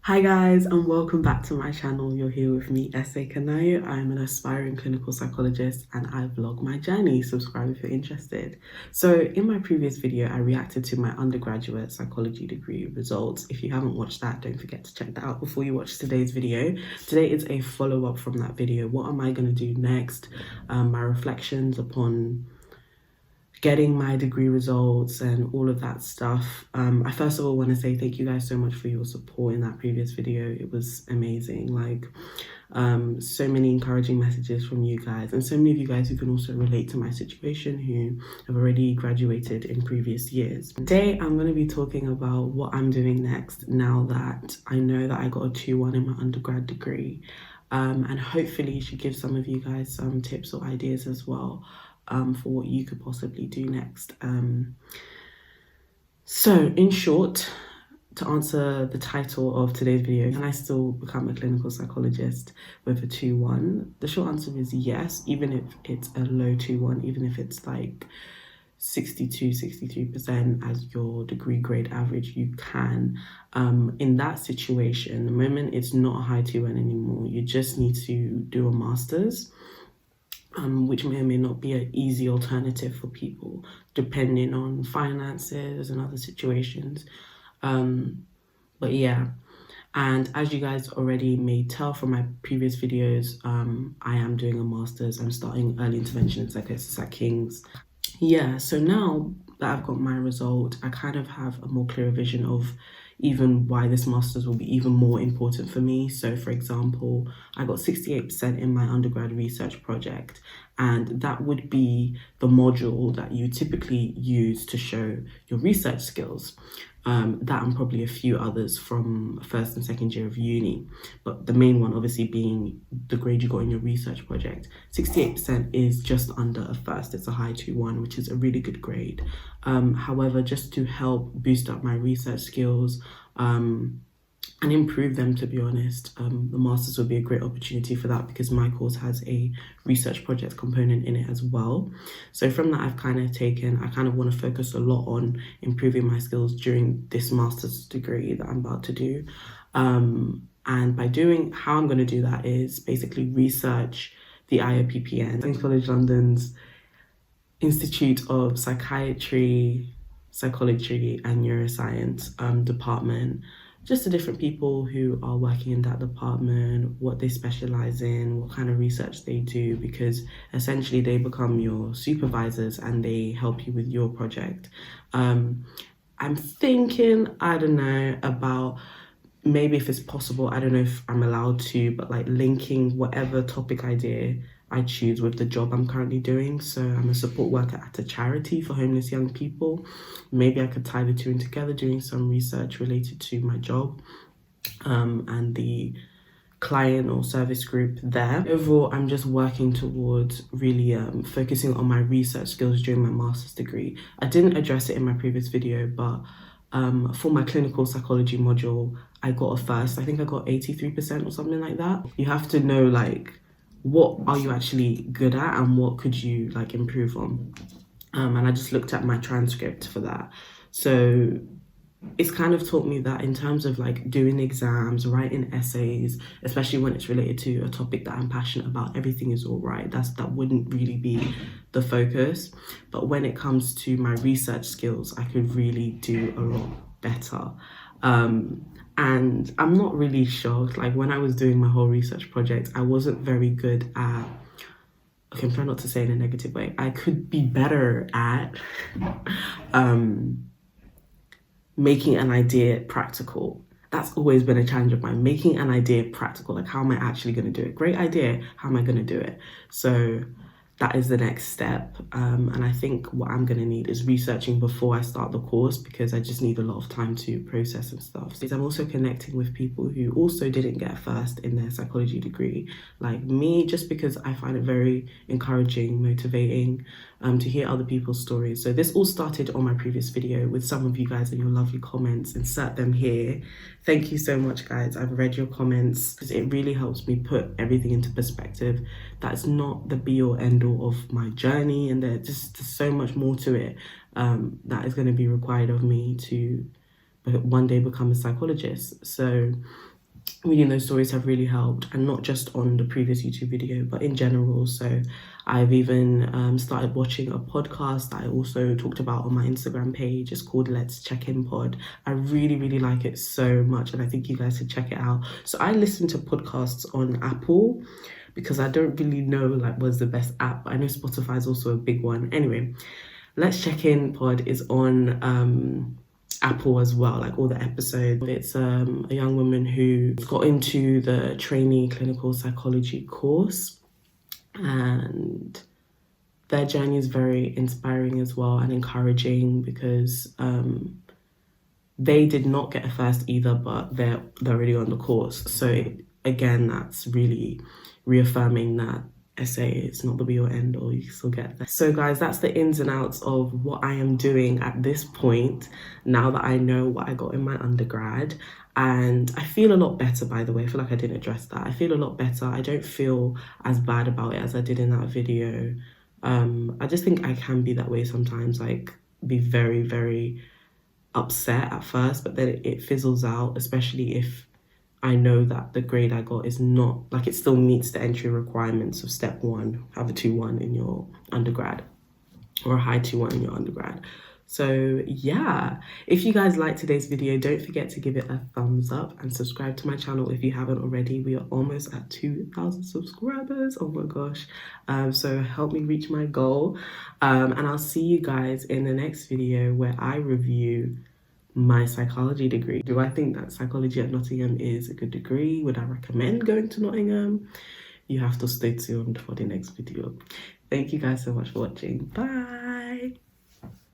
Hi guys, and welcome back to my channel. You're here with me, Ese Kanayo. I'm an aspiring clinical psychologist and I vlog my journey. Subscribe if you're interested. So in my previous video, I reacted to my undergraduate psychology degree results. If you haven't watched that, don't forget to check that out before you watch today's video. Today is a follow-up from that video. What am I going to do next? My reflections upon getting my degree results and all of that stuff. I first of all want to say thank you guys so much for your support in that previous video. It was amazing. So many encouraging messages from you guys, and so many of you guys who can also relate to my situation, who have already graduated in previous years. Today I'm going to be talking about what I'm doing next now that I know that I got a 2-1 in my undergrad degree, and hopefully it should give some of you guys some tips or ideas as well for what you could possibly do next. So in short, to answer the title of today's video, can I still become a clinical psychologist with a 2-1? The short answer is yes, even if it's a low 2-1, even if it's like 62-63% as your degree grade average, you can. In that situation, the moment it's not a high 2-1 anymore, you just need to do a master's, which may or may not be an easy alternative for people, depending on finances and other situations. But yeah, and as you guys already may tell from my previous videos, I am doing a master's. I'm starting early intervention in psychosis at King's. Yeah, so now that I've got my result, I kind of have a more clear vision of even why this master's will be even more important for me. So for example, I got 68% in my undergrad research project, and that would be the module that you typically use to show your research skills. That and probably a few others from first and second year of uni, but the main one obviously being the grade you got in your research project. 68% is just under a first. It's a high 2-1, which is a really good grade. However, just to help boost up my research skills and improve them, to be honest, the master's would be a great opportunity for that, because my course has a research project component in it as well. So from that, I kind of want to focus a lot on improving my skills during this master's degree that I'm about to do. And how I'm going to do that is basically research the IOPPN, King's College London's Institute of Psychiatry, Psychology and Neuroscience department. Just the different people who are working in that department, what they specialize in, what kind of research they do, because essentially they become your supervisors and they help you with your project. I'm thinking, I don't know, about maybe if it's possible, I don't know if I'm allowed to, but like linking whatever topic idea I choose with the job I'm currently doing. So I'm a support worker at a charity for homeless young people. Maybe I could tie the two in together, doing some research related to my job and the client or service group there. Overall, I'm just working towards really focusing on my research skills during my master's degree. I didn't address it in my previous video, but for my clinical psychology module, I got a first. I think I got 83% or something like that. You have to know like what are you actually good at and what could you like improve on. And I just looked at my transcript for that. So it's kind of taught me that in terms of like doing exams, writing essays, especially when it's related to a topic that I'm passionate about, everything is all right. That wouldn't really be the focus. But when it comes to my research skills, I could really do a lot better. And I'm not really shocked. Like when I was doing my whole research project, I wasn't very good at, okay, I'm trying not to say in a negative way, I could be better at making an idea practical. That's always been a challenge of mine, making an idea practical. Like, how am I actually going to do it? Great idea, how am I going to do it? So that is the next step. And I think what I'm going to need is researching before I start the course, because I just need a lot of time to process and stuff. So I'm also connecting with people who also didn't get first in their psychology degree like me, just because I find it very encouraging, motivating to hear other people's stories. So this all started on my previous video with some of you guys and your lovely comments. Insert them here. Thank you so much, guys. I've read your comments because it really helps me put everything into perspective. That's not the be all end all of my journey, and there's so much more to it that is going to be required of me to one day become a psychologist. So reading those stories have really helped, and not just on the previous YouTube video, but in general. So I've even started watching a podcast that I also talked about on my Instagram page. It's called Let's Check In Pod. I really, really like it so much, and I think you guys should check it out. So I listen to podcasts on Apple because I don't really know like what's the best app. I know Spotify is also a big one. Anyway, Let's Check In Pod is on Apple as well, like all the episodes. It's a young woman who got into the trainee clinical psychology course, and their journey is very inspiring as well and encouraging because they did not get a first either, but they're already on the course. So again, that's really reaffirming that essay is not the be or end all, you can still get there. So guys, that's the ins and outs of what I am doing at this point, now that I know what I got in my undergrad. And I feel a lot better, by the way. I feel like I didn't address that. I feel a lot better. I don't feel as bad about it as I did in that video. I just think I can be that way sometimes, like be very, very upset at first, but then it fizzles out, especially if I know that the grade I got is not, like, it still meets the entry requirements of step 1, have a 2-1 in your undergrad, or a high 2-1 in your undergrad. So yeah, if you guys liked today's video, don't forget to give it a thumbs up and subscribe to my channel if you haven't already. We are almost at 2,000 subscribers. Oh my gosh. So help me reach my goal. And I'll see you guys in the next video where I review my psychology degree. Do I think that psychology at Nottingham is a good degree? Would I recommend going to Nottingham? You have to stay tuned for the next video. Thank you guys so much for watching. Bye.